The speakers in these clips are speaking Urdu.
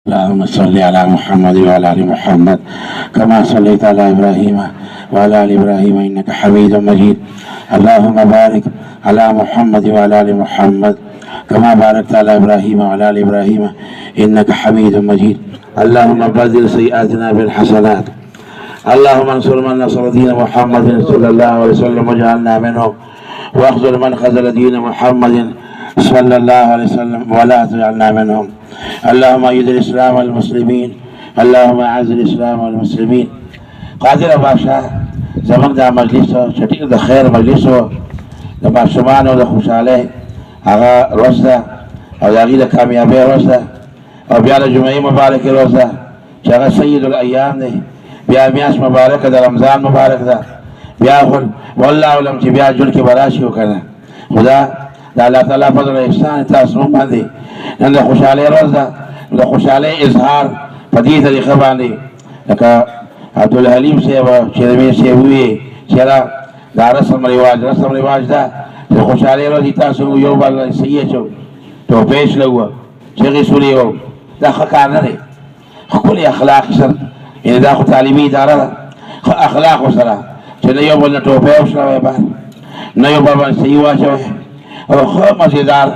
اللهم صل على محمد وعلى ال محمد كما صليت على ابراهيم وعلى ال ابراهيم انك حميد مجيد. اللهم بارك على محمد وعلى ال محمد كما باركت على ابراهيم وعلى ال ابراهيم انك حميد مجيد. اللهم بدل سيئاتنا بالحسنات. اللهم انصر من نصر دين محمد صلى الله عليه وسلم واجعلنا منهم، واخذل من خذل دين محمد صلى الله عليه وسلم ولا تجعلنا منهم. اللهم ايد الاسلام والمسلمين. اللهم اعز الاسلام والمسلمين. قادر بادشاہ زمن دا مجلس چټیک د خیر مجلس د ماشومان او د خوشاله هغه روز ده او هغه د کامیابی روز ده او بیا د جمعې مبارک روز ده چې هغه سید الایام دی. بیا میاشت مبارک د رمضان مبارک ده. بیا والله علم چې بیا جون کې براشي وکنه خدا د الله تعالی فضل او احسان تاسو باندې نن د خوشاله روز ده. د خوشاله اظهار په دې طریقه باندې لکه عبدالحلیم صاحب چې مې صاحب وی چې دا رسم رواج ده د خوشاله روز تاسو یو بل صحیح چو تو پیش لګو چې رسولي وو دا ښه کار نه دی. خپل اخلاق سره ان دا خو تعلیمي اداره ده. اخلاق سره چې نه یو بل ټوپه وشوي به نه یو بل صحیح واچوي او خو مزیدار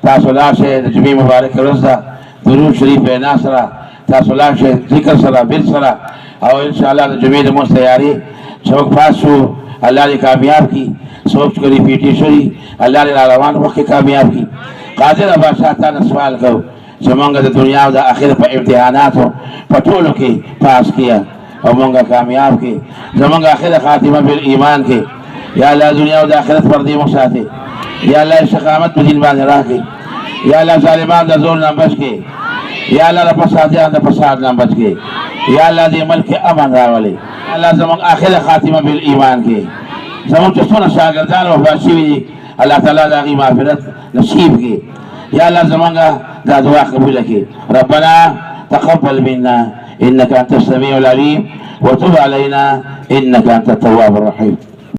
تاسو لاشه د جمعې مبارک روز ده. درود شریف بیان سره تاسو لاشه ذکر سره بل سره او ان شاء الله د جمعې د مو تیاری چوک پاسو الله دې کامیاب کی. سوچ کری پیټی شری الله دې روان وخت کامیاب کی. قادر بادشاہ ته سوال کو چې مونږ د دنیا او د آخرت په امتحاناتو په ټولو کې پاس کیا او مونږ کامیاب کی. زمونږ آخر خاتمه بال ایمان کې یا الله دنیا او د آخرت پر دې مو ساتي. یا الله استقامت په دین باندې راکړي. یا الله ظالمان د ظلم نه بچ کې. یا الله د فسادیان د فساد نه بچ کې. یا الله دې ملک امن راولي. الله زمونږ آخر خاتمه بال ایمان کې زمونږ چې څونه شاګردان وفات شوي دي الله تعالی د هغې مغفرت نصیب کړي. یا الله زمونږ دا دعا قبوله کړي. ربنا تقبل منا انك انت السميع العليم وتب علينا انك انت التواب الرحيم.